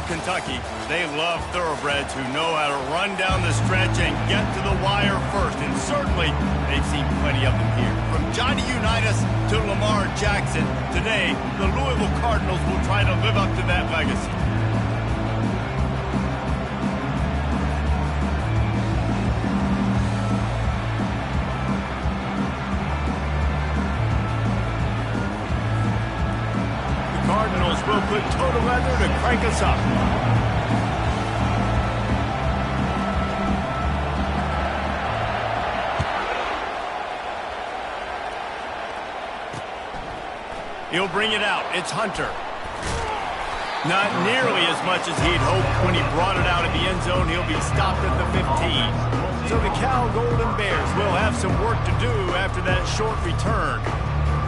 Kentucky, they love thoroughbreds who know how to run down the stretch and get to the wire first. And certainly, they've seen plenty of them here. From Johnny Unitas to Lamar Jackson, today, the Louisville Cardinals will try to live up to that legacy. Cardinals will put total leather to crank us up. He'll bring it out. It's Hunter. Not nearly as much as he'd hoped when he brought it out of the end zone. He'll be stopped at the 15. So the Cal Golden Bears will have some work to do after that short return.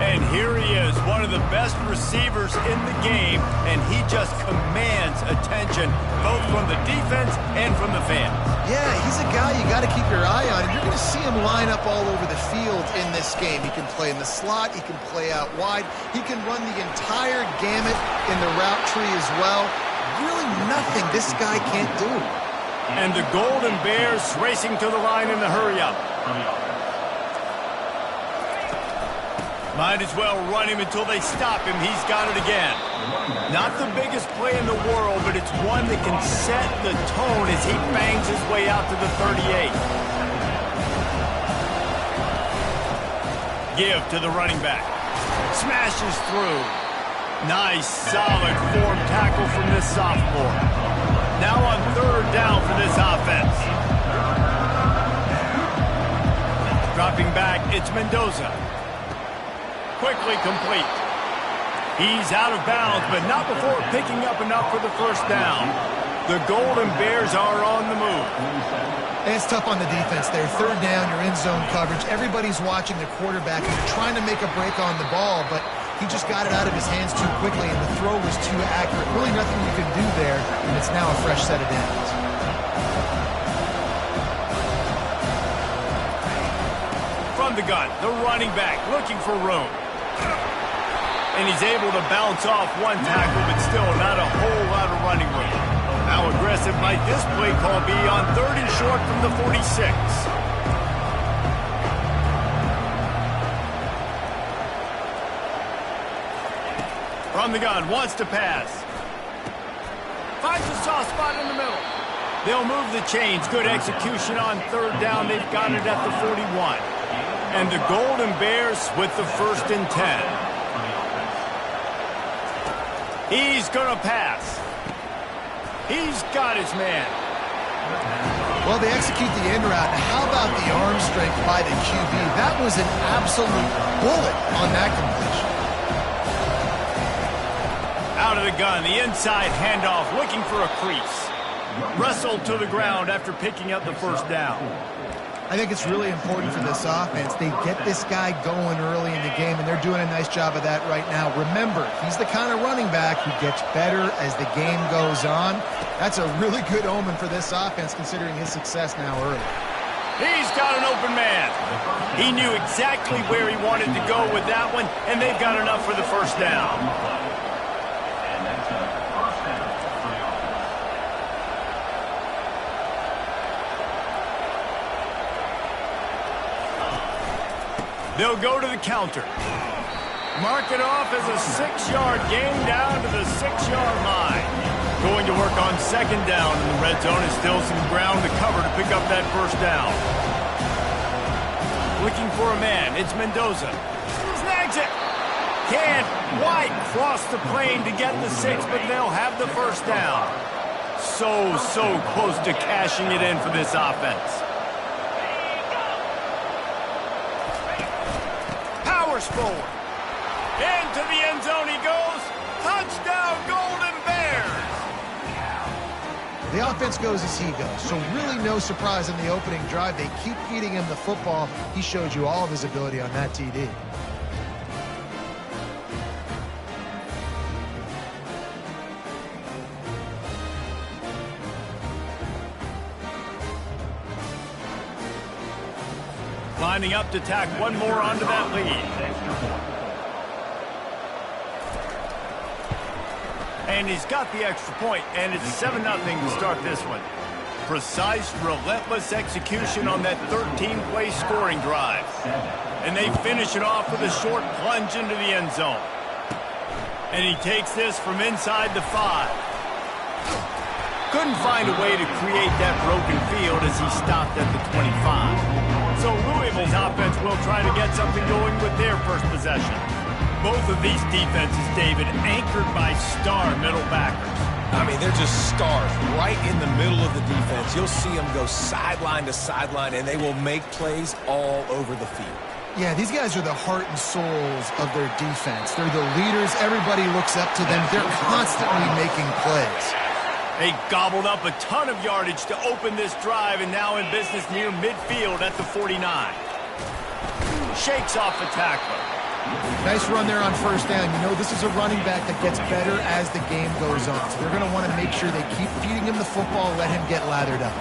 And here he is, one of the best receivers in the game, and he just commands attention, both from the defense and from the fans. Yeah, he's a guy you got to keep your eye on, and you're going to see him line up all over the field in this game. He can play in the slot, he can play out wide, he can run the entire gamut in the route tree as well. Really nothing this guy can't do. And the Golden Bears racing to the line in the hurry-up. Might as well run him until they stop him. He's got it again. Not the biggest play in the world, but it's one that can set the tone as he bangs his way out to the 38. Give to the running back. Smashes through. Nice, solid form tackle from this sophomore. Now on third down for this offense. Dropping back, it's Mendoza. Quickly complete. He's out of bounds, but not before picking up enough for the first down. The Golden Bears are on the move. And it's tough on the defense there. Third down, you're in zone coverage. Everybody's watching the quarterback. He's trying to make a break on the ball, but he just got it out of his hands too quickly, and the throw was too accurate. Really nothing you can do there, and it's now a fresh set of downs. From the gun, the running back looking for room. And he's able to bounce off one tackle, but still not a whole lot of running room. How aggressive might this play call be on third and short from the 46? From the gun, wants to pass. Finds a soft spot in the middle. They'll move the chains. Good execution on third down. They've got it at the 41. And the Golden Bears with the 1st and 10. He's going to pass. He's got his man. Well, they execute the end route. How about the arm strength by the QB? That was an absolute bullet on that completion. Out of the gun, the inside handoff, looking for a crease. Wrestled to the ground after picking up the first down. I think it's really important for this offense. They get this guy going early in the game, and they're doing a nice job of that right now. Remember, he's the kind of running back who gets better as the game goes on. That's a really good omen for this offense, considering his success now early. He's got an open man. He knew exactly where he wanted to go with that one, and they've got enough for the first down. They'll go to the counter. Mark it off as a 6-yard gain down to the 6-yard line. Going to work on second down in the red zone. Is still some ground to cover to pick up that first down. Looking for a man. It's Mendoza. Snags it. Can't quite cross the plane to get the 6, but they'll have the first down. So close to cashing it in for this offense. Forward. Into the end zone he goes. Touchdown, Golden Bears! The offense goes as he goes, so really no surprise in the opening drive. They keep feeding him the football. He showed you all of his ability on that TD. Lining up to tack one more onto that lead. And he's got the extra point, and it's 7-0 to start this one. Precise, relentless execution on that 13-play scoring drive. And they finish it off with a short plunge into the end zone. And he takes this from inside the 5. Couldn't find a way to create that broken field as he stopped at the 25. So Louisville's offense will try to get something going with their first possession. Both of these defenses, David, anchored by star middle backers. I mean, they're just stars right in the middle of the defense. You'll see them go sideline to sideline, and they will make plays all over the field. Yeah, these guys are the heart and souls of their defense. They're the leaders. Everybody looks up to them. They're constantly making plays. They gobbled up a ton of yardage to open this drive, and now in business near midfield at the 49. Shakes off the tackler. Nice run there on first down. You know, this is a running back that gets better as the game goes on. So they're going to want to make sure they keep feeding him the football, let him get lathered up.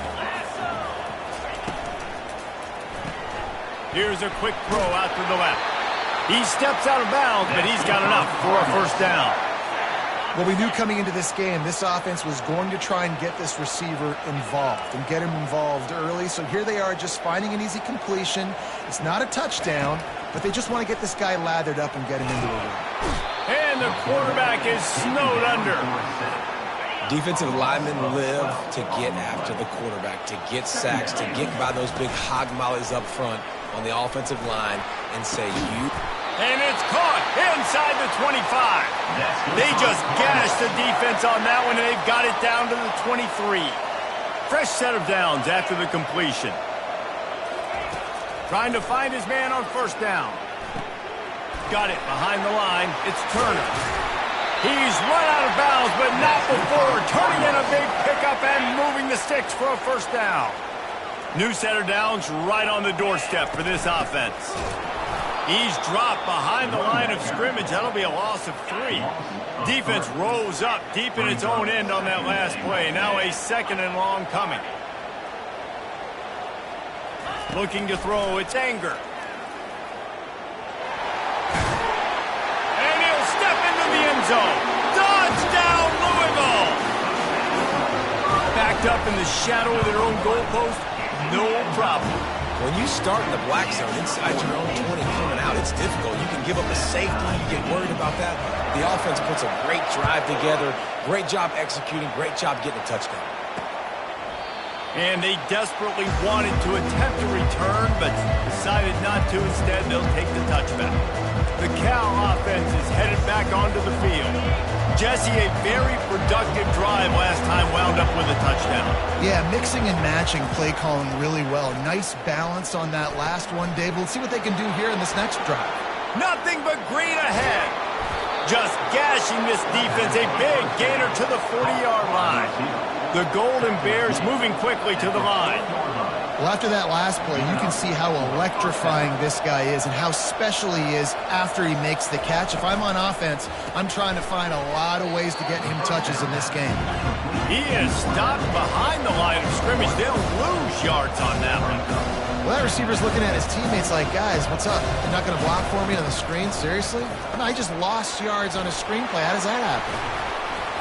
Here's a quick throw out to the left. He steps out of bounds, but he's got enough for a first down. Well, we knew coming into this game, this offense was going to try and get this receiver involved and get him involved early. So here they are just finding an easy completion. It's not a touchdown, but they just want to get this guy lathered up and get him into a win. And the quarterback is snowed under. Defensive linemen live to get after the quarterback, to get sacks, to get by those big hog mollies up front on the offensive line and say, you... And it's caught inside the 25. They just gashed the defense on that one, and they've got it down to the 23. Fresh set of downs after the completion. Trying to find his man on first down. Got it behind the line. It's Turner. He's run out of bounds, but not before turning in a big pickup and moving the sticks for a first down. New set of downs right on the doorstep for this offense. He's dropped behind the line of scrimmage. That'll be a loss of 3. Defense rose up deep in its own end on that last play. Now a second and long coming. Looking to throw, it's Anger. And he'll step into the end zone. Touchdown, Louisville! Backed up in the shadow of their own goalpost, no problem. When you start in the black zone inside your own 20 coming out, it's difficult. You can give up a safety. You get worried about that. The offense puts a great drive together. Great job executing. Great job getting a touchdown. And they desperately wanted to attempt a return, but decided not to. Instead, they'll take the touchback. The Cal offense is headed back onto the field. Jesse, a very productive drive last time, wound up with a touchdown. Yeah, mixing and matching play calling really well. Nice balance on that last one, Dave. Let's see what they can do here in this next drive. Nothing but green ahead. Just gashing this defense. A big gainer to the 40-yard line. The Golden Bears moving quickly to the line. Well, after that last play, you can see how electrifying this guy is and how special he is after he makes the catch. If I'm on offense, I'm trying to find a lot of ways to get him touches in this game. He is stopped behind the line of scrimmage. They'll lose yards on that one. Well, that receiver's looking at his teammates like, guys, what's up? You're not going to block for me on the screen? Seriously? I mean, I just lost yards on a screenplay. How does that happen?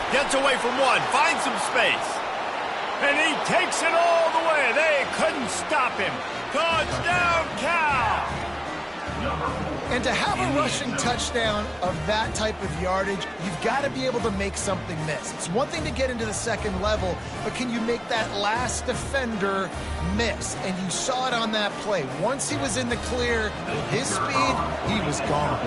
Gets away from one, finds some space. And he takes it all the way. They couldn't stop him. Touchdown, Cal! And to have a rushing touchdown of that type of yardage, you've got to be able to make something miss. It's one thing to get into the second level, but can you make that last defender miss? And you saw it on that play. Once he was in the clear, with his speed, he was gone.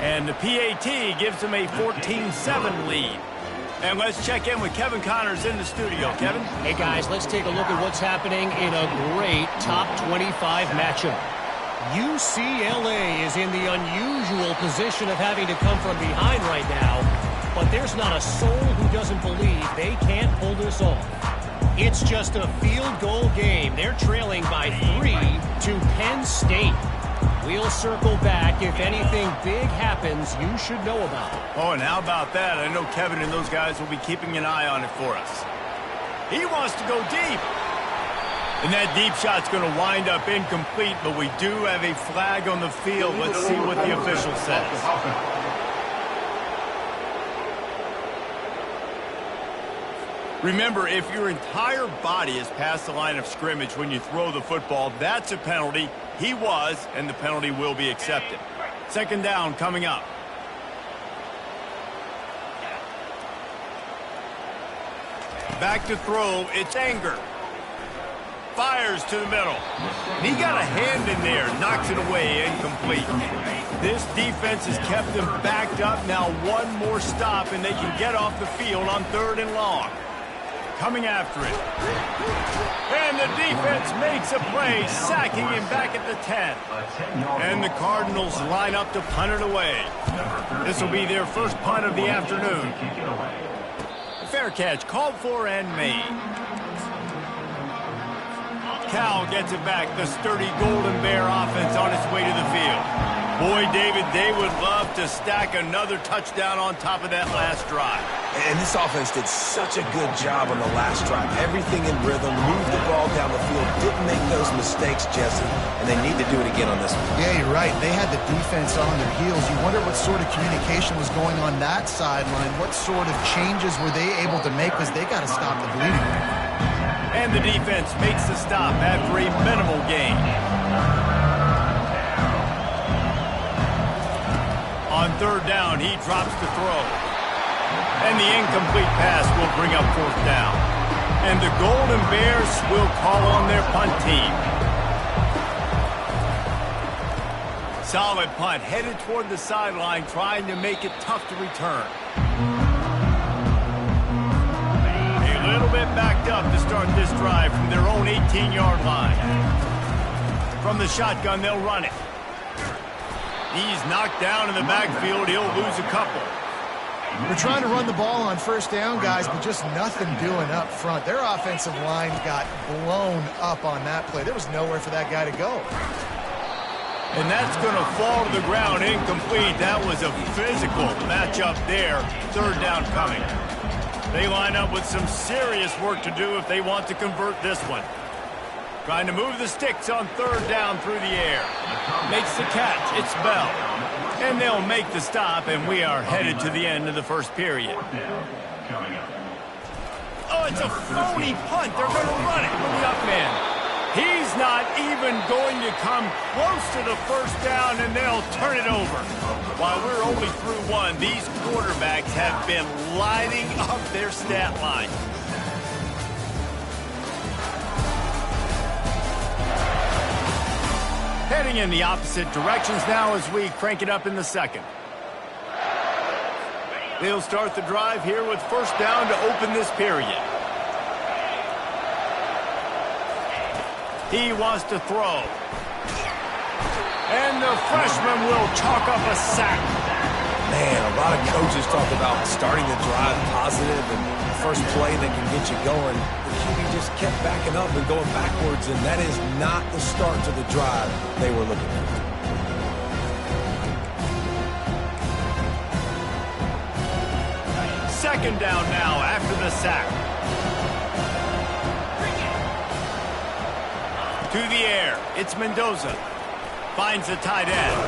And the PAT gives them a 14-7 lead. And let's check in with Kevin Connors in the studio. Kevin? Hey, guys, let's take a look at what's happening in a great top 25 matchup. UCLA is in the unusual position of having to come from behind right now, but there's not a soul who doesn't believe they can't pull this off. It's just a field goal game. They're trailing by 3 to Penn State. We'll circle back. If anything big happens, you should know about it. Oh, and how about that? I know Kevin and those guys will be keeping an eye on it for us. He wants to go deep. And that deep shot's going to wind up incomplete, but we do have a flag on the field. Let's see what the official says. Remember, if your entire body is past the line of scrimmage when you throw the football, that's a penalty. He was, and the penalty will be accepted. Second down coming up. Back to throw, it's Anger. Fires to the middle. He got a hand in there, knocks it away, incomplete. This defense has kept them backed up. Now one more stop, and they can get off the field on 3rd and long. Coming after it. And the defense makes a play, sacking him back at the 10. And the Cardinals line up to punt it away. This will be their first punt of the afternoon. Fair catch, called for and made. Cal gets it back. The sturdy Golden Bear offense on its way to the field. Boy, David, they would love to stack another touchdown on top of that last drive. And this offense did such a good job on the last drive. Everything in rhythm, moved the ball down the field, didn't make those mistakes, Jesse, and they need to do it again on this one. Yeah, you're right. They had the defense on their heels. You wonder what sort of communication was going on that sideline. What sort of changes were they able to make, because they got to stop the bleeding. And the defense makes the stop after a minimal gain. On 3rd down, he drops the throw. And the incomplete pass will bring up 4th down. And the Golden Bears will call on their punt team. Solid punt, headed toward the sideline, trying to make it tough to return. A little bit backed up to start this drive from their own 18-yard line. From the shotgun, they'll run it. He's knocked down in the backfield. He'll lose a couple. We're trying to run the ball on 1st down, guys, but just nothing doing up front. Their offensive line got blown up on that play. There was nowhere for that guy to go. And that's going to fall to the ground incomplete. That was a physical matchup there. 3rd down coming. They line up with some serious work to do if they want to convert this one. Trying to move the sticks on 3rd down through the air. Makes the catch. It's Bell. And they'll make the stop, and we are headed to the end of the first period. Oh, it's a phony punt. They're going to run it with the up man. He's not even going to come close to the 1st down, and they'll turn it over. While we're only through one, these quarterbacks have been lighting up their stat line. Heading in the opposite directions now as we crank it up in the 2nd. They'll start the drive here with 1st down to open this period. He wants to throw. And the freshman will chalk up a sack. Man, a lot of coaches talk about starting the drive positive and the first play that can get you going. The QB just kept backing up and going backwards, and that is not the start to the drive they were looking for. Second down now after the sack. To the air, it's Mendoza. Finds the tight end.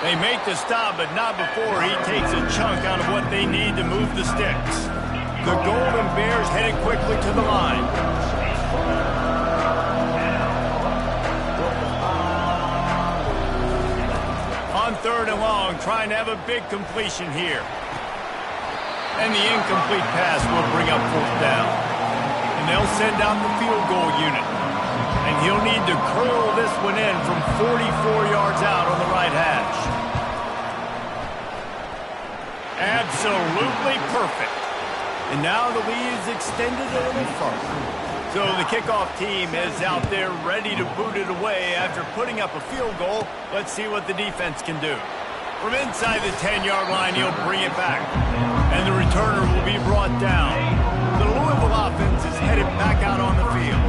They make the stop, but not before he takes a chunk out of what they need to move the sticks. The Golden Bears headed quickly to the line. On 3rd and long, trying to have a big completion here. And the incomplete pass will bring up 4th down. And they'll send out the field goal unit. And he'll need to curl this one in from 44 yards out on the right hash. Absolutely perfect. And now the lead is extended a little further. So the kickoff team is out there ready to boot it away after putting up a field goal. Let's see what the defense can do. From inside the 10-yard line, he'll bring it back. And the returner will be brought down. The Louisville offense is headed back out on the field.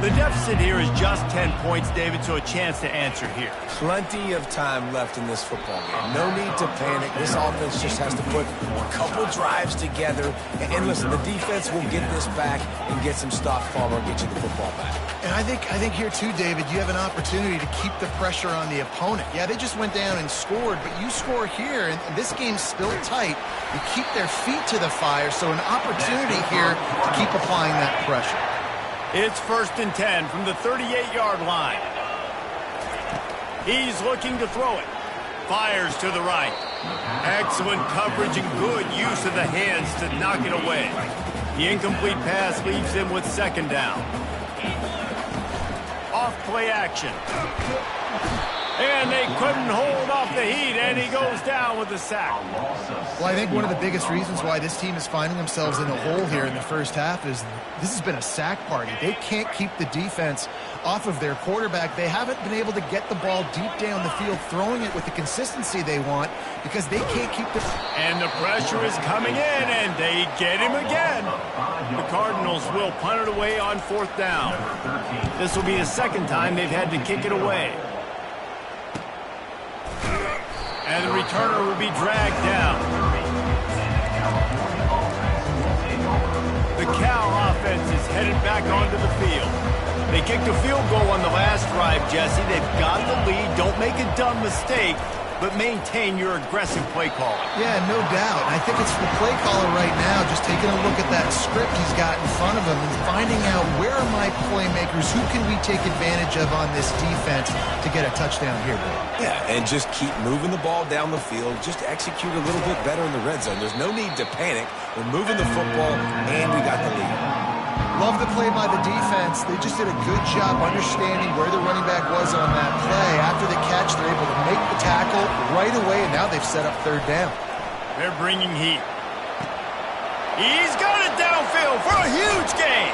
The deficit here is just 10 points, David, so a chance to answer here. Plenty of time left in this football game. No need to panic. This offense just has to put a couple drives together. And listen, the defense will get this back and get some stops, Palmer, and get you the football back. And I think here too, David, you have an opportunity to keep the pressure on the opponent. Yeah, they just went down and scored, but you score here, and this game's still tight. You keep their feet to the fire, so an opportunity here to keep applying that pressure. It's 1st and 10 from the 38-yard line. He's looking to throw it. Fires to the right. Excellent coverage and good use of the hands to knock it away. The incomplete pass leaves him with 2nd down. Off-play action. And they couldn't hold off the heat, and he goes down with a sack. Well, I think one of the biggest reasons why this team is finding themselves in a hole here in the first half is this has been a sack party. They can't keep the defense off of their quarterback. They haven't been able to get the ball deep down the field, throwing it with the consistency they want because they can't keep the... And the pressure is coming in, and they get him again. The Cardinals will punt it away on 4th down. This will be the 2nd time they've had to kick it away. And the returner will be dragged down. The Cal offense is headed back onto the field. They kicked a field goal on the last drive, Jesse. They've got the lead. Don't make a dumb mistake, but maintain your aggressive play calling. Yeah, no doubt. I think it's the play caller right now just taking a look at that script he's got in front of him and finding out where are my playmakers, who can we take advantage of on this defense to get a touchdown here, Bill. Yeah, and just keep moving the ball down the field. Just execute a little bit better in the red zone. There's no need to panic. We're moving the football, and we got the lead. Love the play by the defense. They just did a good job understanding where the running back was on that play. After the catch, they're able to make the tackle right away, and now they've set up 3rd down. They're bringing heat. He's got it downfield for a huge gain.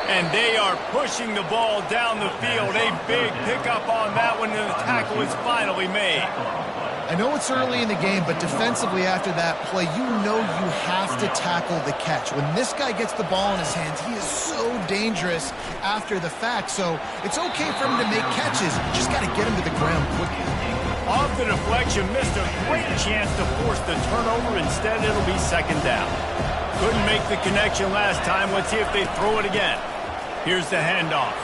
And they are pushing the ball down the field. A big pickup on that one, and the tackle is finally made. I know it's early in the game, but defensively after that play, you know you have to tackle the catch. When this guy gets the ball in his hands, he is so dangerous after the fact. So it's okay for him to make catches. You just got to get him to the ground quickly. Off the deflection, missed a great chance to force the turnover. Instead, it'll be 2nd down. Couldn't make the connection last time. Let's see if they throw it again. Here's the handoff.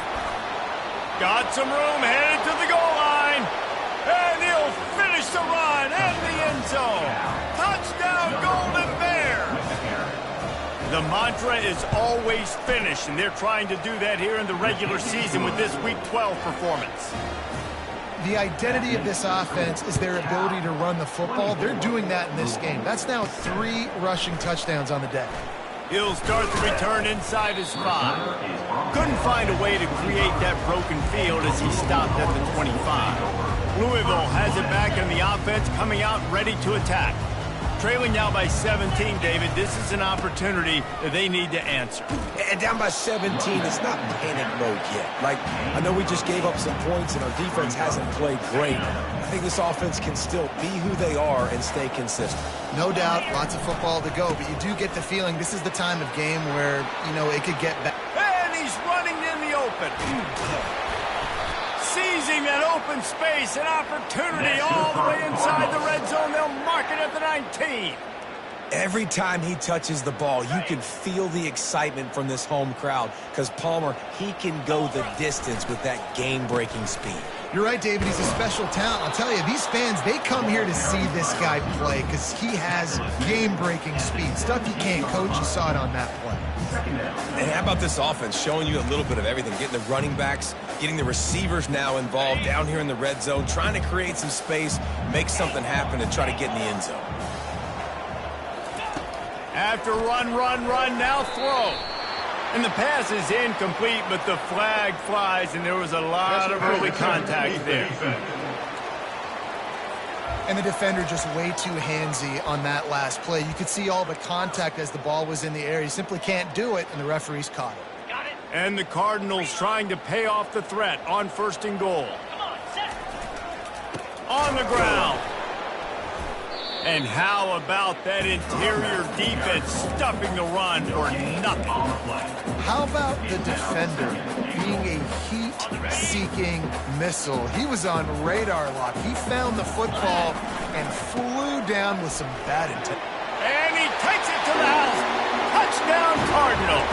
Got some room, headed to the goal line. And he'll finish the run in the end zone. Touchdown, Golden Bears. The mantra is always finish, and they're trying to do that here in the regular season with this Week 12 performance. The identity of this offense is their ability to run the football. They're doing that in this game. That's now 3 rushing touchdowns on the day. He'll start the return inside his 5. Couldn't find a way to create that broken field as he stopped at the 25. Louisville has it back, and the offense coming out ready to attack. Trailing now by 17, David. This is an opportunity that they need to answer. And down by 17, it's not panic mode yet. Like, I know we just gave up some points, and our defense hasn't played great. I think this offense can still be who they are and stay consistent. No doubt, lots of football to go, but you do get the feeling this is the time of game where, you know, it could get back. And he's running in the open. Seizing that open space, an opportunity all the way inside the red zone. They'll mark it at the 19. Every time he touches the ball, you can feel the excitement from this home crowd because Palmer, he can go the distance with that game-breaking speed. You're right, David. He's a special talent. I'll tell you, these fans, they come here to see this guy play because he has game-breaking speed. Stuff you can't coach. You saw it on that play. And how about this offense showing you a little bit of everything, getting the running backs, getting the receivers now involved down here in the red zone, trying to create some space, make something happen, and try to get in the end zone. After run, now throw. And the pass is incomplete, but the flag flies, and there was a lot of early contact there. And the defender just way too handsy on that last play. You could see all the contact as the ball was in the air. He simply can't do it, and the referees caught it. Got it. And the Cardinals trying to pay off the threat on 1st and goal. Come on, set. On the ground. And how about that interior defense stuffing the run for nothing? How about the defender being a heat-seeking missile? He was on radar lock. He found the football and flew down with some bad intent. And he takes it to the house. Touchdown, Cardinals.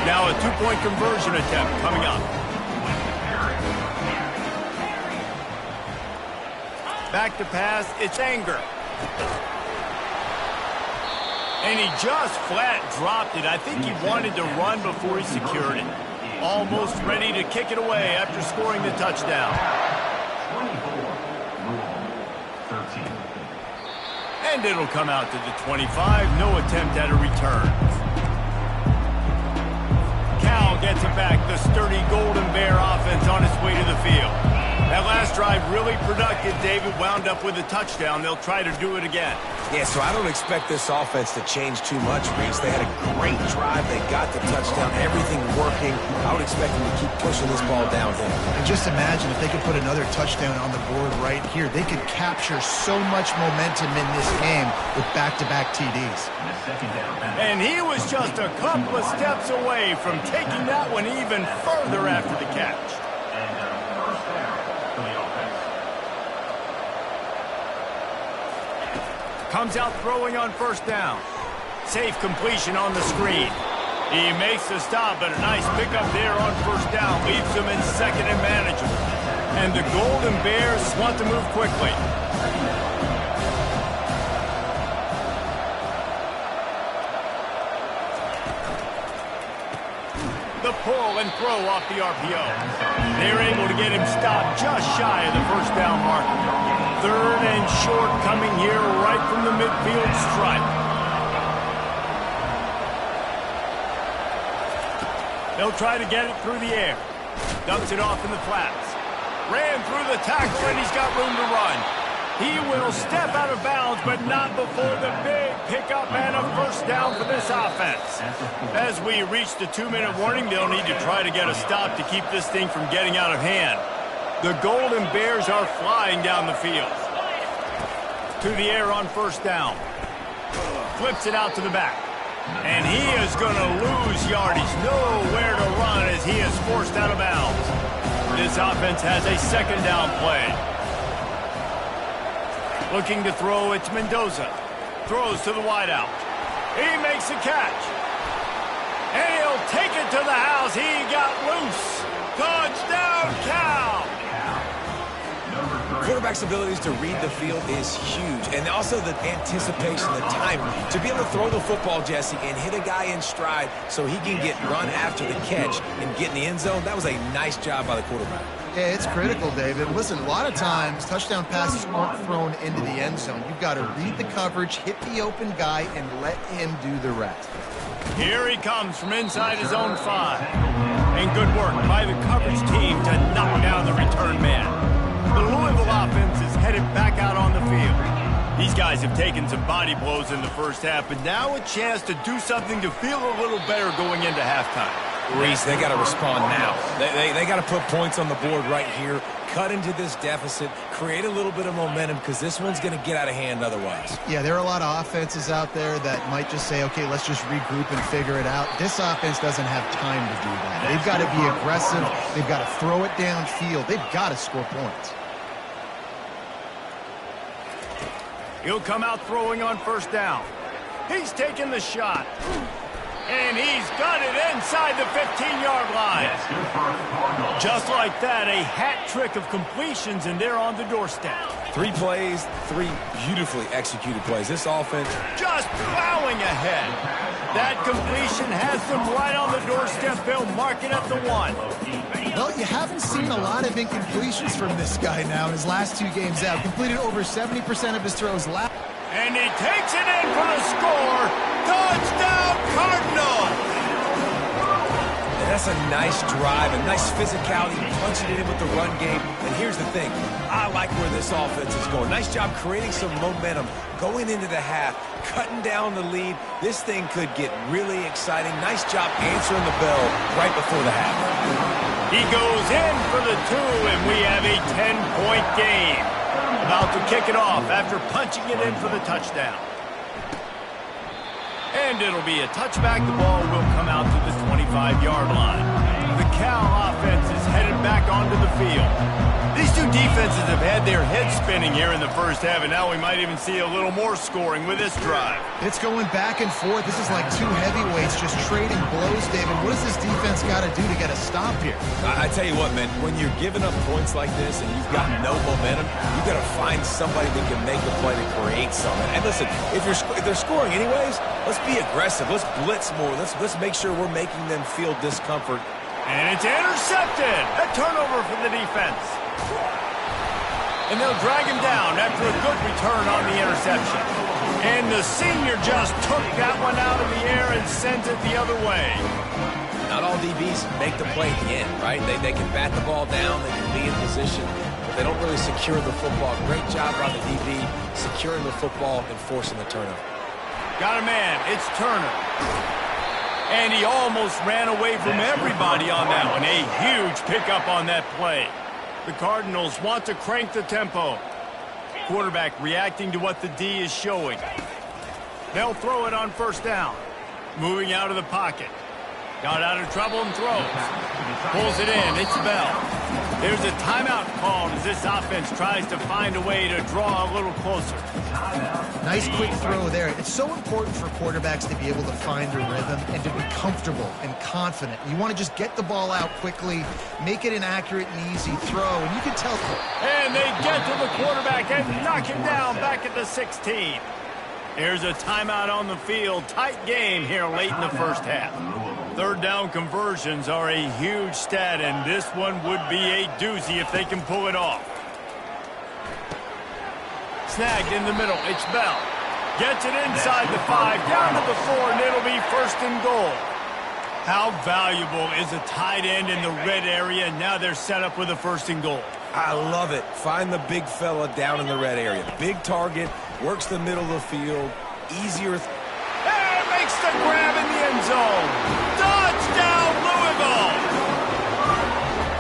Now a two-point conversion attempt coming up. Back to pass, it's Anger. And he just flat dropped it. I think he wanted to run before he secured it. Almost ready to kick it away after scoring the touchdown. And it'll come out to the 25. No attempt at a return. Cal gets it back. The sturdy Golden Bear offense on its way to the field. That last drive really productive. David wound up with a touchdown. They'll try to do it again. Yeah, so I don't expect this offense to change too much, Reese. They had a great drive. They got the touchdown. Everything working. I would expect them to keep pushing this ball downhill. And just imagine if they could put another touchdown on the board right here. They could capture so much momentum in this game with back-to-back TDs. And he was just a couple of steps away from taking that one even further after the catch. Comes out throwing on first down. Safe completion on the screen. He makes the stop, but a nice pickup there on first down. Leaves him in second and manageable. And the Golden Bears want to move quickly. The pull and throw off the RPO. They're able to get him stopped just shy of the first down marker. Third and short coming here right from the midfield stripe. They'll try to get it through the air. Dumps it off in the flats. Ran through the tackle and he's got room to run. He will step out of bounds, but not before the big pickup and a first down for this offense. As we reach the 2-minute warning, they'll need to try to get a stop to keep this thing from getting out of hand. The Golden Bears are flying down the field. To the air on first down. Flips it out to the back. And he is going to lose yardage. Nowhere to run as he is forced out of bounds. This offense has a second down play. Looking to throw, it's Mendoza. Throws to the wideout. He makes the catch. And he'll take it to the house. He got loose. Touchdown, Cal! Quarterback's abilities to read the field is huge. And also the anticipation, the timing. To be able to throw the football, Jesse, and hit a guy in stride so he can get run after the catch and get in the end zone, that was a nice job by the quarterback. Yeah, it's critical, David. Listen, a lot of times touchdown passes aren't thrown into the end zone. You've got to read the coverage, hit the open guy, and let him do the rest. Here he comes from inside his own 5. And good work by the coverage team to knock down the return man. The Louisville offense is headed back out on the field. These guys have taken some body blows in the first half, but now a chance to do something to feel a little better going into halftime. Reese, they got to respond now. They got to put points on the board right here, cut into this deficit, create a little bit of momentum because this one's going to get out of hand otherwise. Yeah, there are a lot of offenses out there that might just say, okay, let's just regroup and figure it out. This offense doesn't have time to do that. They've got to be aggressive. They've got to throw it downfield. They've got to score points. He'll come out throwing on first down. He's taking the shot. And he's got it inside the 15-yard line. Just like that, a hat trick of completions, and they're on the doorstep. 3 plays, 3 beautifully executed plays. This offense just plowing ahead. That completion has them right on the doorstep. They'll mark it at the 1. Well, you haven't seen a lot of incompletions from this guy now in his last 2 games out. Completed over 70% of his throws last. And he takes it in for the score. Touchdown, Cardinals! And that's a nice drive, a nice physicality, punching it in with the run game. And here's the thing. I like where this offense is going. Nice job creating some momentum, going into the half, cutting down the lead. This thing could get really exciting. Nice job answering the bell right before the half. He goes in for the 2, and we have a 10-point game. About to kick it off after punching it in for the touchdown. And it'll be a touchback. The ball will come out to the 25-yard line. The Cal offense is headed back onto the field. These two defenses have had their heads spinning here in the first half, and now we might even see a little more scoring with this drive. It's going back and forth. This is like two heavyweights just trading blows, David. What does this defense got to do to get a stop here? I tell you what, man, when you're giving up points like this and you've got no momentum, you got to find somebody that can make a play to create something. And listen, if they're scoring anyways, let's be aggressive. Let's blitz more. Let's make sure we're making them feel discomfort. And it's intercepted. A turnover for the defense. And they'll drag him down after a good return on the interception. And the senior just took that one out of the air and sent it the other way. Not all DBs make the play at the end, right? They can bat the ball down, they can be in position, but they don't really secure the football. Great job by the DB securing the football and forcing the turnover. Got a man. It's Turner. And he almost ran away from everybody on that one. A huge pickup on that play. The Cardinals want to crank the tempo. Quarterback reacting to what the D is showing. They'll throw it on first down. Moving out of the pocket. Got out of trouble and throws. Pulls it in. It's Bell. There's a timeout called as this offense tries to find a way to draw a little closer. Nice quick throw there. It's so important for quarterbacks to be able to find a rhythm and to be comfortable and confident. You want to just get the ball out quickly, make it an accurate and easy throw, and you can tell. And they get to the quarterback and knock him down back at the 16. There's a timeout on the field. Tight game here late in the first half. Third down conversions are a huge stat, and this one would be a doozy if they can pull it off. Snagged in the middle. It's Bell. Gets it inside the 5, down to the 4, and it'll be first and goal. How valuable is a tight end in the red area? Now they're set up with a first and goal. I love it. Find the big fella down in the red area. Big target, works the middle of the field, easier. And makes the grab in the end zone. Touchdown, Louisville!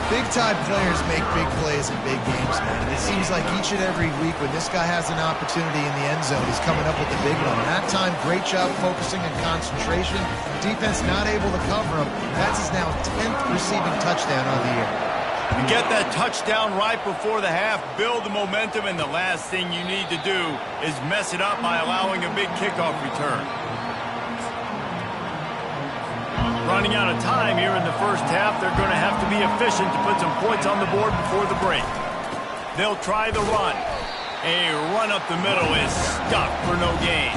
Big-time players make big plays in big games, man. And it seems like each and every week when this guy has an opportunity in the end zone, he's coming up with the big one. And that time, great job focusing and concentration. Defense not able to cover him. That's his now 10th receiving touchdown on the year. You get that touchdown right before the half, build the momentum, and the last thing you need to do is mess it up by allowing a big kickoff return. Running out of time here in the first half, they're going to have to be efficient to put some points on the board before the break. They'll try the run. A run up the middle is stuck for no gain.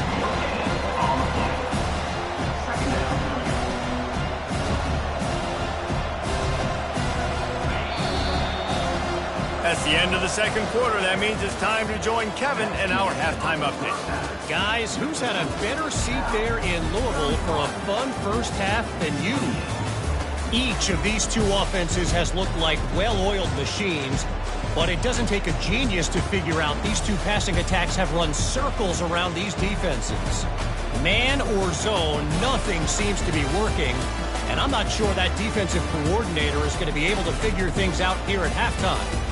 That's the end of the second quarter. That means it's time to join Kevin in our halftime update. Guys, who's had a better seat there in Louisville for a fun first half than you? Each of these two offenses has looked like well-oiled machines, but it doesn't take a genius to figure out these two passing attacks have run circles around these defenses. Man or zone, nothing seems to be working, and I'm not sure that defensive coordinator is going to be able to figure things out here at halftime.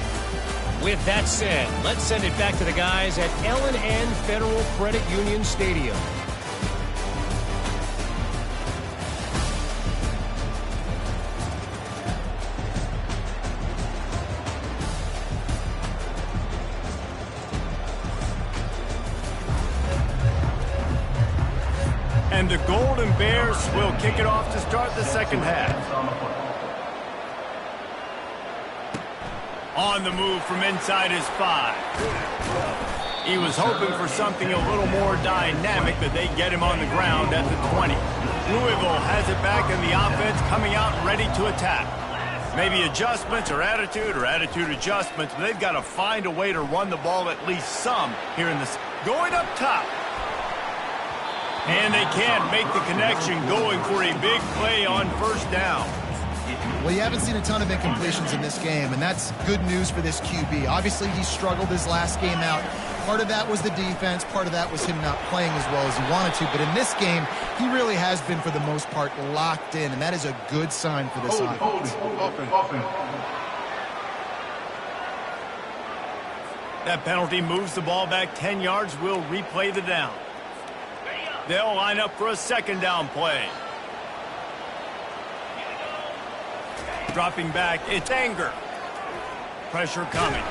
With that said, let's send it back to the guys at L&N Federal Credit Union Stadium. And the Golden Bears will kick it off to start the second half. On the move from inside his 5. He was hoping for something a little more dynamic, but they get him on the ground at the 20. Louisville has it back, and the offense coming out ready to attack. Maybe adjustments or attitude adjustments, but they've got to find a way to run the ball at least some here in this. Going up top. And they can't make the connection, going for a big play on first down. Well, you haven't seen a ton of incompletions in this game, and that's good news for this QB. Obviously, he struggled his last game out. Part of that was the defense. Part of that was him not playing as well as he wanted to. But in this game, he really has been, for the most part, locked in, and that is a good sign for this offense. That penalty moves the ball back 10 yards. We'll replay the down. They'll line up for a second down play. Dropping back, it's Anger. Pressure coming.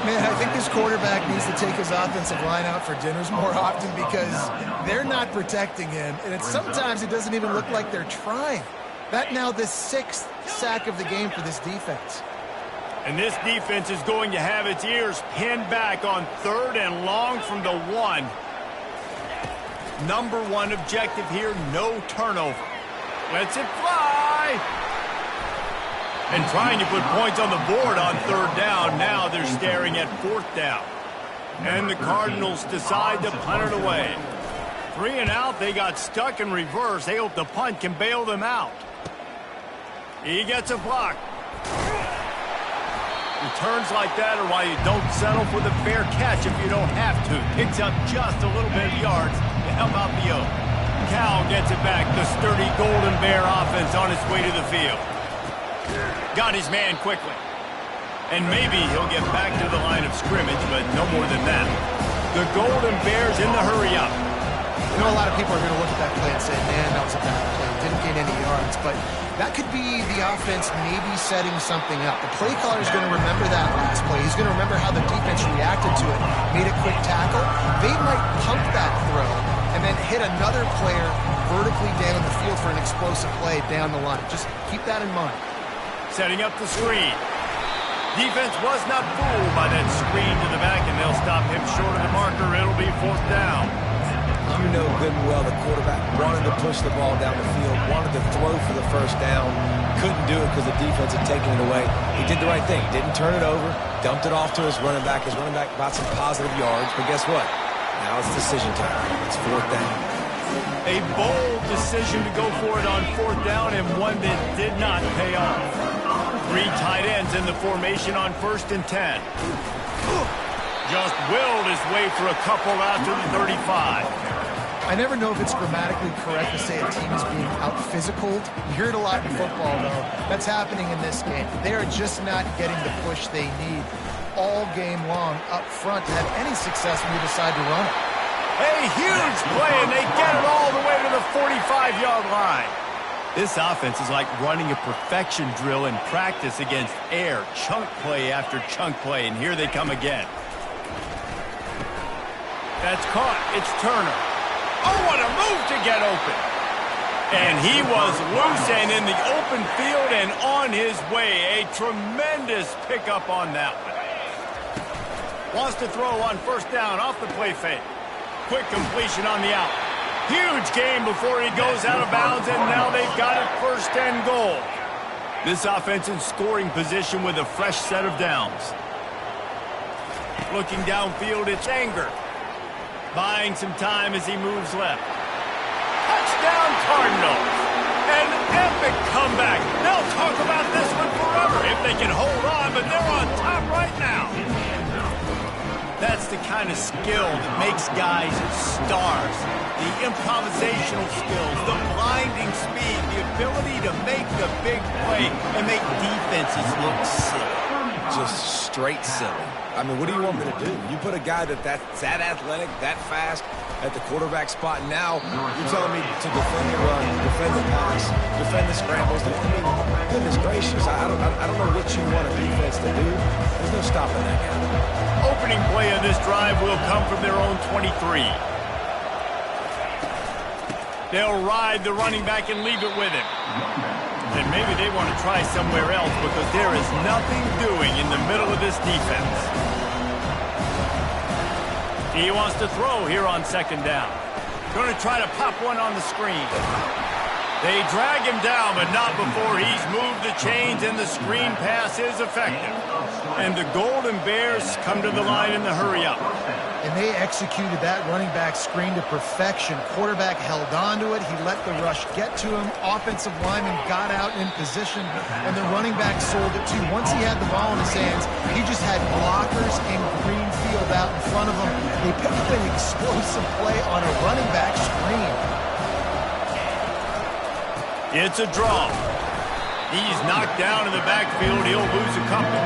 Man, I think this quarterback needs to take his offensive line out for dinners more often because they're not protecting him. And sometimes it doesn't even look like they're trying. That now the 6th sack of the game for this defense. And this defense is going to have its ears pinned back on 3rd and long from the 1. Number 1 objective here, no turnover. Lets it fly. And trying to put points on the board on 3rd down. Now they're staring at 4th down. And the Cardinals decide to punt it away. 3 and out, they got stuck in reverse. They hope the punt can bail them out. He gets a block. Returns like that are why you don't settle for the fair catch if you don't have to. Picks up just a little bit of yards to help out the O. Cal gets it back. The sturdy Golden Bear offense on its way to the field. Got his man quickly. And maybe he'll get back to the line of scrimmage, but no more than that. The Golden Bears in the hurry-up. You know, a lot of people are going to look at that play and say, man, that was a bad play. Didn't gain any yards. But that could be the offense maybe setting something up. The play caller is going to remember that last play. He's going to remember how the defense reacted to it, made a quick tackle. They might pump that throw and then hit another player vertically down the field for an explosive play down the line. Just keep that in mind. Setting up the screen. Defense was not fooled by that screen to the back, and they'll stop him short of the marker. It'll be 4th down. You know good and well the quarterback wanted to push the ball down the field, wanted to throw for the 1st down, couldn't do it because the defense had taken it away. He did the right thing. He didn't turn it over, dumped it off to his running back. His running back got some positive yards, but guess what? Now it's decision time. It's 4th down. A bold decision to go for it on 4th down, and one that did not pay off. 3 tight ends in the formation on 1st and 10. Just willed his way for a couple out to the 35. I never know if it's grammatically correct to say a team is being out-physicaled. You hear it a lot in football, though. That's happening in this game. They are just not getting the push they need all game long up front to have any success when you decide to run it. A huge play, and they get it all the way to the 45-yard line. This offense is like running a perfection drill in practice against air. Chunk play after chunk play, and here they come again. That's caught. It's Turner. Oh, what a move to get open. And he was loose and in the open field and on his way. A tremendous pickup on that one. Wants to throw on 1st down off the play fake. Quick completion on the out. Huge game before he goes out of bounds, and now they've got it 1st and goal. This offense in scoring position with a fresh set of downs. Looking downfield, it's Anger. Buying some time as he moves left. Touchdown Cardinals. An epic comeback. They'll talk about this one forever if they can hold on, but they're on top right now. That's the kind of skill that makes guys stars. The improvisational skills, the blinding speed, the ability to make the big play and make defenses look silly. Just straight silly. I mean, what do you want me to do? You put a guy that's that athletic, that fast at the quarterback spot. Now you're telling me to defend the run, defend the pass, defend the scrambles. I mean, goodness gracious, I don't know what you want a defense to do. There's no stopping that guy. Opening play on this drive will come from their own 23. They'll ride the running back and leave it with him. And maybe they want to try somewhere else because there is nothing doing in the middle of this defense. He wants to throw here on 2nd down. Going to try to pop one on the screen. They drag him down, but not before he's moved the chains, and the screen pass is effective. And the Golden Bears come to the line in the hurry-up. And they executed that running back screen to perfection. Quarterback held on to it. He let the rush get to him. Offensive lineman got out in position, and the running back sold it too. Once he had the ball in his hands, he just had blockers and green field out in front of him. They picked up an explosive play on a running back screen. It's a draw. He's knocked down in the backfield. He'll lose a couple.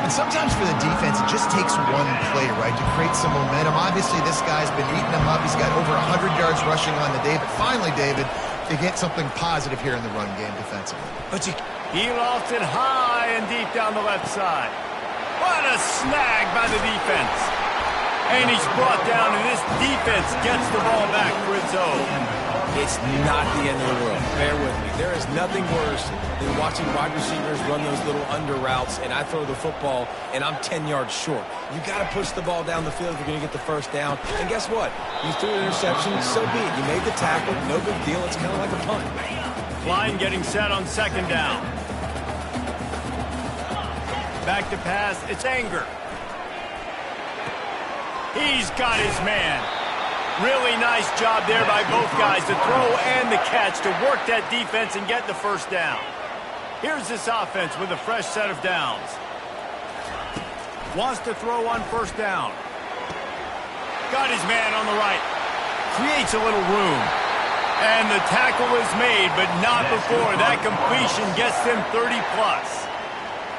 And sometimes for the defense, it just takes one play, right, to create some momentum. Obviously, this guy's been eating them up. He's got over 100 yards rushing on the day. But finally, David, they get something positive here in the run game defensively. He lost it high and deep down the left side. What a snag by the defense. And he's brought down, and this defense gets the ball back for its own. It's not the end of the world. Bear with me. There is nothing worse than watching wide receivers run those little under routes, and I throw the football, and I'm 10 yards short. You got to push the ball down the field if you're going to get the first down. And guess what? You threw an interception, so be it. You made the tackle. No big deal. It's kind of like a punt. Line getting set on second down. Back to pass. It's Anger. He's got his man. Really nice job there by both guys, the throw and the catch, to work that defense and get the first down. Here's this offense with a fresh set of downs. Wants to throw on first down. Got his man on the right. Creates a little room. And the tackle is made, but not before that completion gets them 30-plus.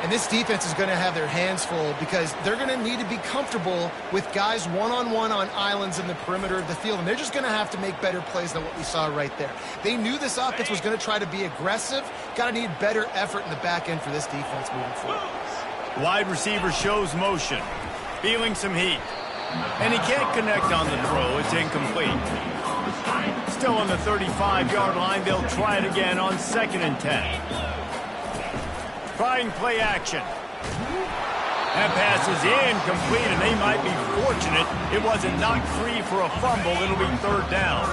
And this defense is going to have their hands full because they're going to need to be comfortable with guys one-on-one on islands in the perimeter of the field. And they're just going to have to make better plays than what we saw right there. They knew this offense was going to try to be aggressive. Got to need better effort in the back end for this defense moving forward. Wide receiver shows motion. Feeling some heat. And he can't connect on the throw. It's incomplete. Still on the 35-yard line. They'll try it again on 2nd and 10. Trying play action. That pass is incomplete, and they might be fortunate it wasn't knocked free for a fumble. It'll be 3rd down.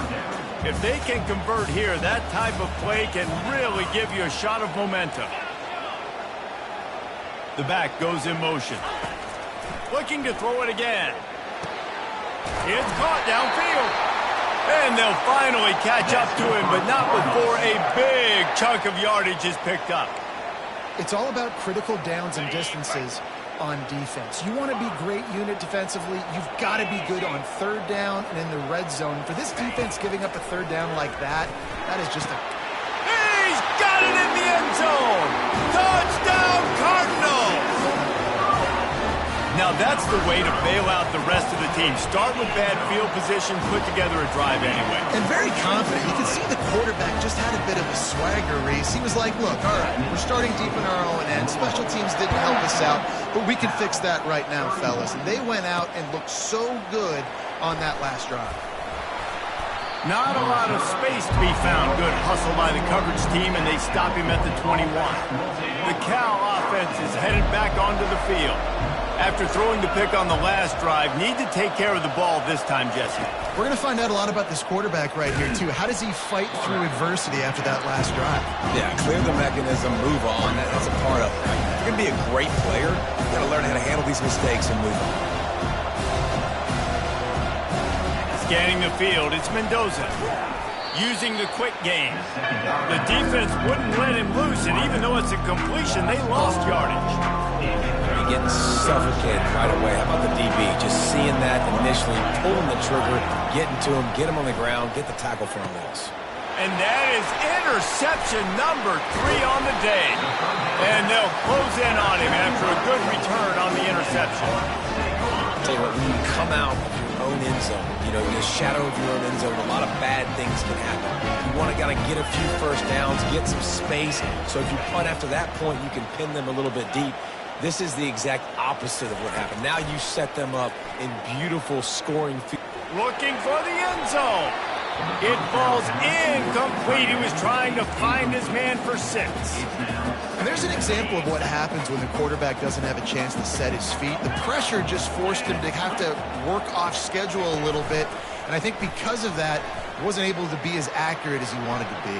If they can convert here, that type of play can really give you a shot of momentum. The back goes in motion. Looking to throw it again. It's caught downfield. And they'll finally catch up to him, but not before a big chunk of yardage is picked up. It's all about critical downs and distances on defense. You want to be great unit defensively. You've got to be good on 3rd down and in the red zone. For this defense giving up a 3rd down like that, that is just a... He's got it in the end zone! Touchdown, Cardinals! Now that's the way to bail out the rest of the team. Start with bad field position, put together a drive anyway. And very confident. You can see the quarterback just had a bit of a swagger, Reese. He was like, look, all right, we're starting deep in our own end. Special teams didn't help us out, but we can fix that right now, fellas. And they went out and looked so good on that last drive. Not a lot of space to be found. Good hustle by the coverage team, and they stop him at the 21. The Cal offense is headed back onto the field. After throwing the pick on the last drive, need to take care of the ball this time, Jesse. We're going to find out a lot about this quarterback right here, too. How does he fight through adversity after that last drive? Yeah, clear the mechanism, move on. That's a part of it, right? If you're going to be a great player, you got to learn how to handle these mistakes and move on. Scanning the field, it's Mendoza. Using the quick game. The defense wouldn't let him loose, and even though it's a completion, they lost yardage. You're getting suffocated right away. How about the DB? Just seeing that initially, pulling the trigger, getting to him, get him on the ground, get the tackle for a loss. And that is interception number 3 on the day. And they'll close in on him after a good return on the interception. I'll tell you what, when you come out of your own end zone, you know, in the shadow of your own end zone, a lot of bad things can happen. You want to gotta get a few first downs, get some space, so if you punt after that point, you can pin them a little bit deep. This is the exact opposite of what happened. Now you set them up in beautiful scoring field. Looking for the end zone. It falls incomplete. He was trying to find his man for 6. And there's an example of what happens when the quarterback doesn't have a chance to set his feet. The pressure just forced him to have to work off schedule a little bit. And I think because of that, he wasn't able to be as accurate as he wanted to be.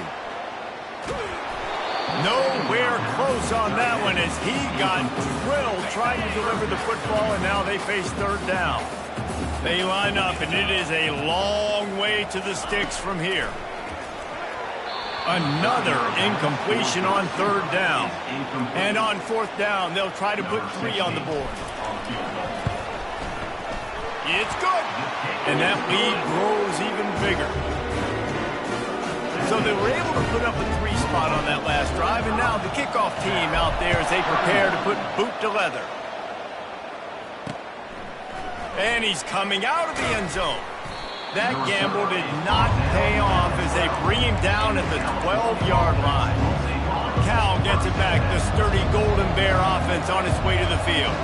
Nowhere close on that one as he got drilled trying to deliver the football, and now they face 3rd down. They line up, and it is a long way to the sticks from here. Another incompletion on 3rd down. And on 4th down, they'll try to put 3 on the board. It's good. And that lead grows even bigger. So they were able to put up a 3 spot on that last drive, and now the kickoff team out there as they prepare to put boot to leather. And he's coming out of the end zone. That gamble did not pay off as they bring him down at the 12-yard line. Cal gets it back. The sturdy Golden Bear offense on its way to the field.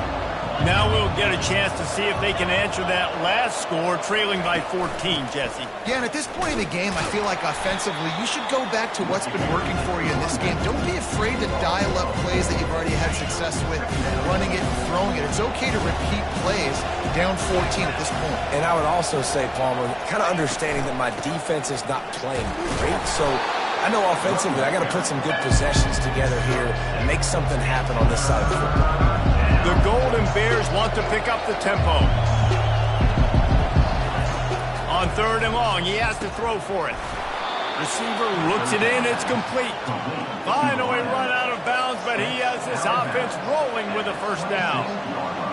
Now we'll get a chance to see if they can answer that last score, trailing by 14, Jesse. Yeah, and at this point in the game, I feel like offensively, you should go back to what's been working for you in this game. Don't be afraid to dial up plays that you've already had success with, running it and throwing it. It's okay to repeat plays down 14 at this point. And I would also say, Palmer, kind of understanding that my defense is not playing great, so I know offensively I got to put some good possessions together here and make something happen on this side of the football. The Golden Bears want to pick up the tempo. On 3rd and long, he has to throw for it. Receiver looks it in, it's complete. Finally run out of bounds, but he has this offense rolling with a first down.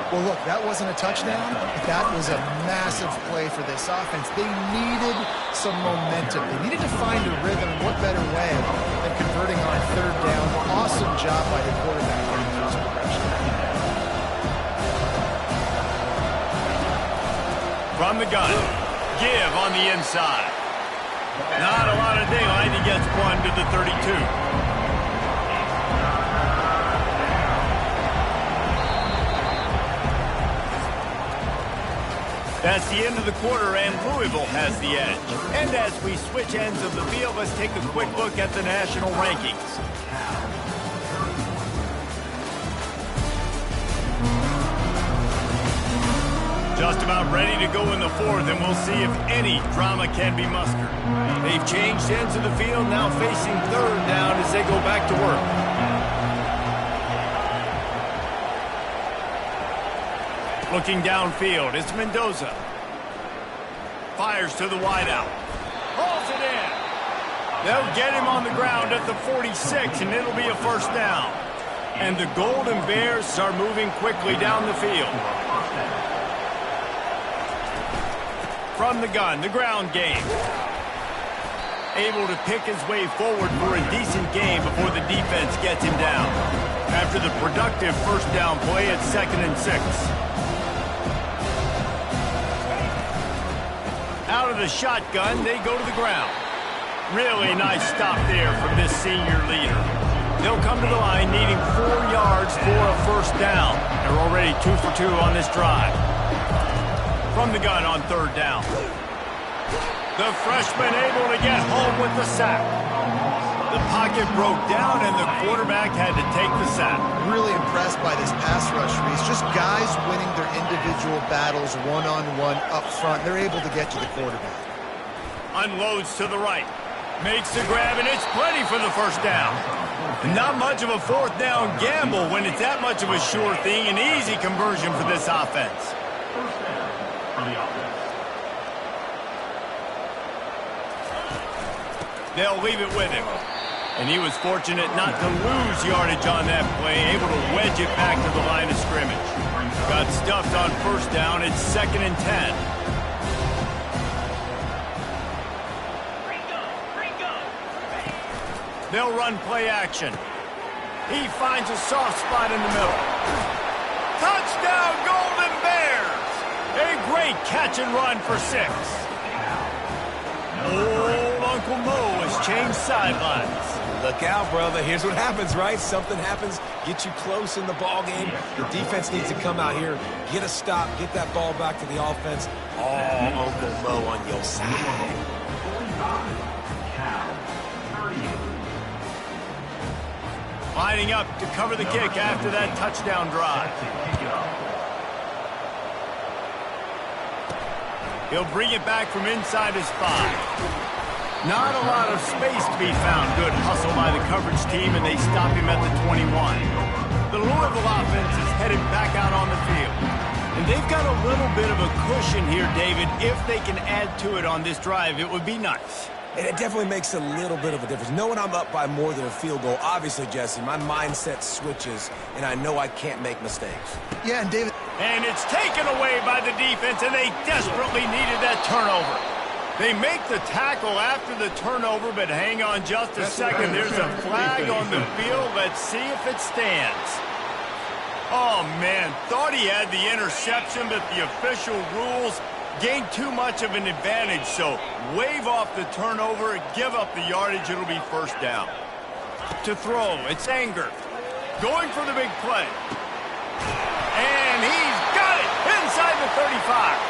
Well, look, that wasn't a touchdown, but that was a massive play for this offense. They needed some momentum. They needed to find a rhythm. What better way than converting on 3rd down? Awesome job by the quarterback getting those progression. From the gun, give on the inside. Not a lot of daylight. He gets one to the 32. That's the end of the quarter, and Louisville has the edge. And as we switch ends of the field, let's take a quick look at the national rankings. Just about ready to go in the 4th, and we'll see if any drama can be mustered. They've changed ends of the field, now facing 3rd down as they go back to work. Looking downfield, it's Mendoza. Fires to the wideout. Hauls it in. They'll get him on the ground at the 46, and it'll be a first down. And the Golden Bears are moving quickly down the field. From the gun, the ground game. Able to pick his way forward for a decent game before the defense gets him down. After the productive first down play, it's 2nd and 6. Out of the shotgun, they go to the ground. Really nice stop there from this senior leader. They'll come to the line needing 4 yards for a first down. They're already 2 for 2 on this drive. From the gun on 3rd down. The freshman able to get home with the sack. The pocket broke down, and the quarterback had to take the sack. Really impressed by this pass rush, Reese. Just guys winning their individual battles one-on-one up front. They're able to get to the quarterback. Unloads to the right. Makes the grab, and it's plenty for the first down. Not much of a 4th down gamble when it's that much of a sure thing. An easy conversion for this offense. They'll leave it with him. And he was fortunate not to lose yardage on that play, able to wedge it back to the line of scrimmage. Got stuffed on first down. It's 2nd and 10. They'll run play action. He finds a soft spot in the middle. Touchdown, Golden Bears! A great catch and run for 6. Old Uncle Mo has changed sidelines. Look out, brother. Here's what happens, right? Something happens, get you close in the ball game. The defense needs to come out here, get a stop, get that ball back to the offense. Oh, Uncle Mo on your side. Lining up to cover the kick after that touchdown drive. He'll bring it back from inside his 5. Not a lot of space to be found. Good hustle by the coverage team, and they stop him at the 21. The Louisville offense is headed back out on the field. And they've got a little bit of a cushion here, David. If they can add to it on this drive, it would be nice. And it definitely makes a little bit of a difference. Knowing I'm up by more than a field goal, obviously, Jesse, my mindset switches, and I know I can't make mistakes. Yeah, and David... And it's taken away by the defense, and they desperately needed that turnover. They make the tackle after the turnover, but hang on just a second. There's a flag on the field. Let's see if it stands. Oh, man, thought he had the interception, but the official rules gained too much of an advantage, so wave off the turnover and give up the yardage. It'll be first down. To throw, it's Anger. Going for the big play. And he's got it inside the 35.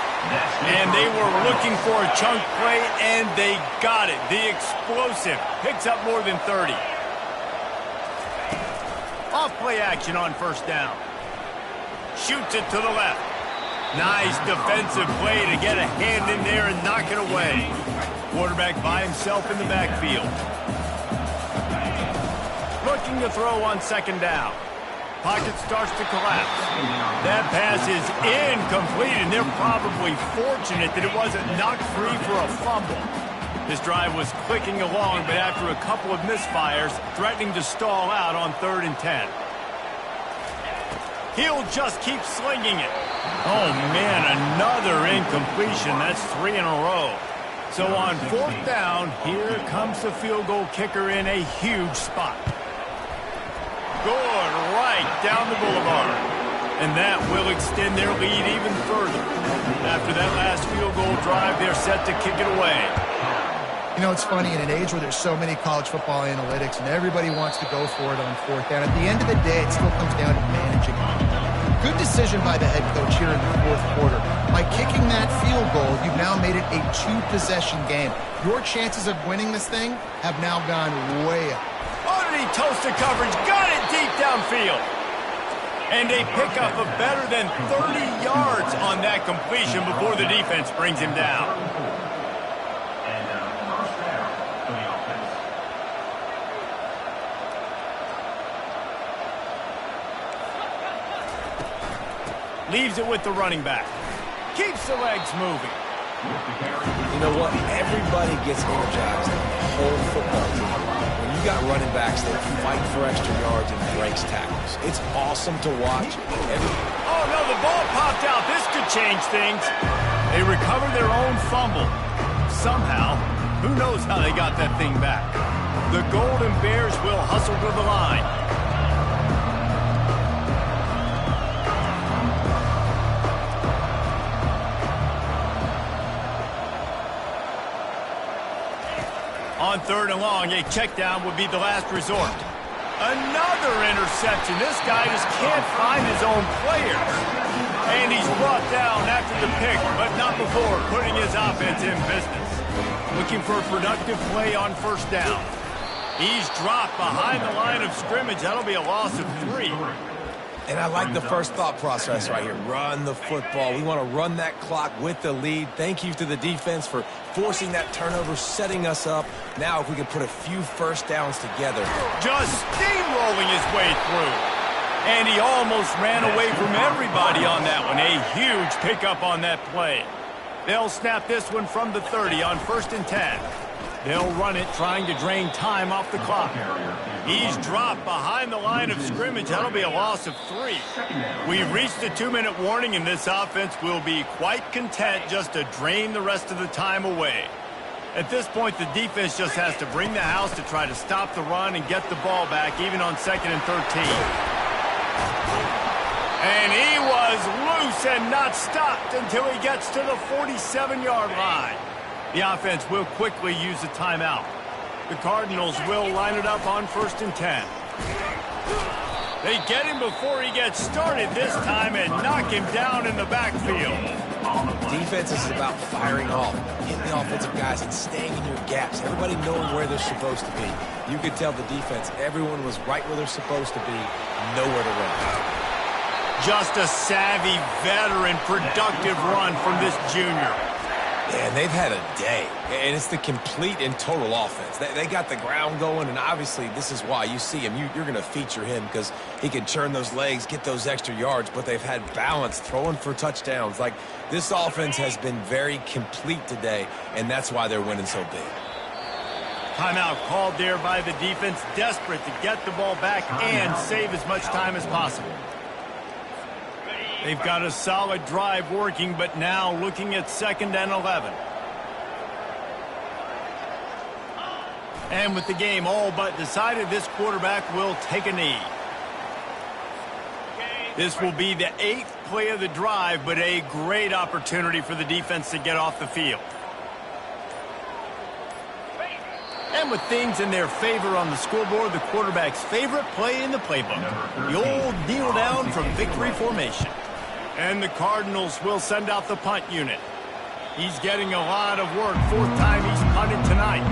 And they were looking for a chunk play, and they got it. The explosive picks up more than 30. Off play action on first down. Shoots it to the left. Nice defensive play to get a hand in there and knock it away. Quarterback by himself in the backfield. Looking to throw on second down. Pocket starts to collapse. That pass is incomplete, and they're probably fortunate that it wasn't knocked free for a fumble. This drive was clicking along, but after a couple of misfires, threatening to stall out on 3rd and 10. He'll just keep slinging it. Oh, man, another incompletion. That's 3 in a row. So on 4th down, here comes the field goal kicker in a huge spot. Good, right down the boulevard. And that will extend their lead even further. After that last field goal drive, they're set to kick it away. You know, it's funny, in an age where there's so many college football analytics and everybody wants to go for it on 4th down, at the end of the day, it still comes down to managing it. Good decision by the head coach here in the 4th quarter. By kicking that field goal, you've now made it a 2-possession game. Your chances of winning this thing have now gone way up. Underneath toasted coverage, got it deep downfield. And they pick up a better than 30 yards on that completion before the defense brings him down. Leaves it with the running back. Keeps the legs moving. You know what? Everybody gets energized on the whole football team when you got running backs that fight for extra yards and breaks tackles. It's awesome to watch. Oh, no, the ball popped out. This could change things. They recovered their own fumble. Somehow, who knows how they got that thing back. The Golden Bears will hustle to the line. On 3rd and long, a check down would be the last resort. Another interception. This guy just can't find his own players. And he's brought down after the pick, but not before putting his offense in business. Looking for a productive play on first down. He's dropped behind the line of scrimmage. That'll be a loss of 3. And I like the first thought process right here. Run the football. We want to run that clock with the lead. Thank you to the defense for forcing that turnover, setting us up. Now if we can put a few first downs together. Just steamrolling his way through. And he almost ran away from everybody on that one. A huge pickup on that play. They'll snap this one from the 30 on 1st and 10. They'll run it, trying to drain time off the clock. He's dropped behind the line of scrimmage. That'll be a loss of 3. We've reached a 2-minute warning, and this offense will be quite content just to drain the rest of the time away. At this point, the defense just has to bring the house to try to stop the run and get the ball back, even on 2nd and 13. And he was loose and not stopped until he gets to the 47-yard line. The offense will quickly use a timeout. The Cardinals will line it up on 1st and 10. They get him before he gets started this time and knock him down in the backfield. Defense is about firing off, hitting the offensive guys and staying in your gaps. Everybody knowing where they're supposed to be. You could tell the defense, everyone was right where they're supposed to be, nowhere to run. Just a savvy, veteran, productive run from this junior. And they've had a day, and it's the complete and total offense. They got the ground going, and obviously this is why you see him. You're going to feature him because he can churn those legs, get those extra yards, but they've had balance, throwing for touchdowns. Like, this offense has been very complete today, and that's why they're winning so big. Timeout called there by the defense, desperate to get the ball back and save as much time as possible. They've got a solid drive working, but now looking at 2nd and 11. And with the game all but decided, this quarterback will take a knee. This will be the 8th play of the drive, but a great opportunity for the defense to get off the field. And with things in their favor on the scoreboard, the quarterback's favorite play in the playbook, the old kneel down from victory formation. And the Cardinals will send out the punt unit. He's getting a lot of work, 4th time he's punted tonight.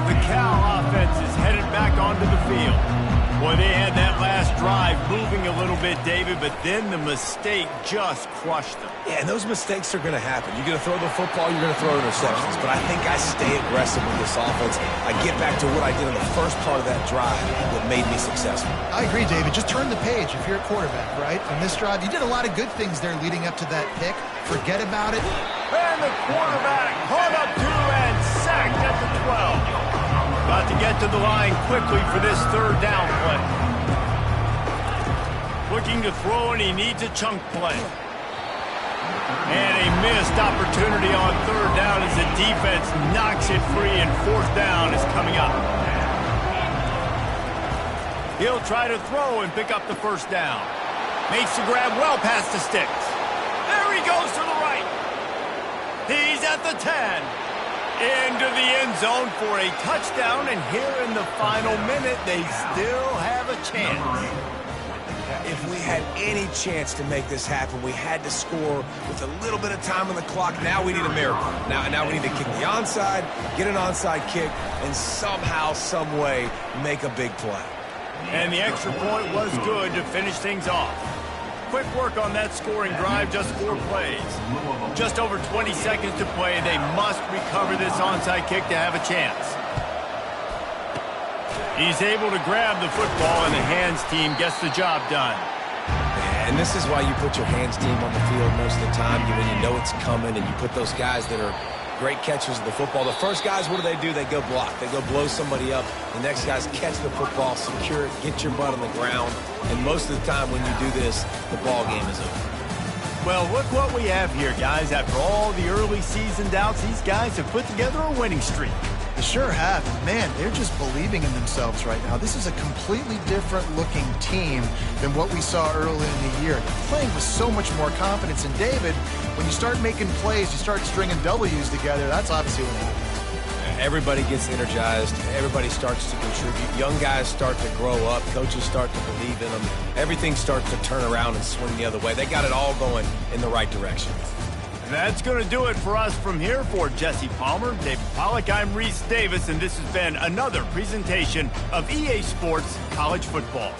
The Cal offense is headed back onto the field. Boy, they had that last drive moving a little bit, David, but then the mistake just crushed them. Yeah, and those mistakes are going to happen. You're going to throw the football, you're going to throw interceptions. But I think I stay aggressive with this offense. I get back to what I did in the first part of that drive that made me successful. I agree, David. Just turn the page if you're a quarterback, right? On this drive, you did a lot of good things there leading up to that pick. Forget about it. And the quarterback caught up to and sacked at the 12. Got to get to the line quickly for this 3rd down play. Looking to throw, and he needs a chunk play. And a missed opportunity on 3rd down as the defense knocks it free, and 4th down is coming up. He'll try to throw and pick up the 1st down. Makes the grab well past the sticks. There he goes to the right. He's at the 10. Into the end zone for a touchdown, and here in the final minute, they still have a chance. If we had any chance to make this happen, we had to score with a little bit of time on the clock. Now we need a miracle. Now we need to kick the onside, get an onside kick, and somehow, some way, make a big play. And the extra point was good to finish things off. Quick work on that scoring drive, just 4 plays. Just over 20 seconds to play. They must recover this onside kick to have a chance. He's able to grab the football, and the hands team gets the job done. And this is why you put your hands team on the field most of the time, when you know it's coming, and you put those guys that are great catchers of the football. The first guys, what do? They go block. They go blow somebody up. The next guys catch the football, secure it, get your butt on the ground. And most of the time when you do this, the ball game is over. Well, look what we have here, guys. After all the early season doubts, these guys have put together a winning streak. They sure have. Man, they're just believing in themselves right now. This is a completely different looking team than what we saw early in the year. They're playing with so much more confidence. And David, when you start making plays, you start stringing W's together, that's obviously what happens. Everybody gets energized. Everybody starts to contribute. Young guys start to grow up. Coaches start to believe in them. Everything starts to turn around and swing the other way. They got it all going in the right direction. That's going to do it for us from here. For Jesse Palmer, David Pollack, I'm Reese Davis, and this has been another presentation of EA Sports College Football.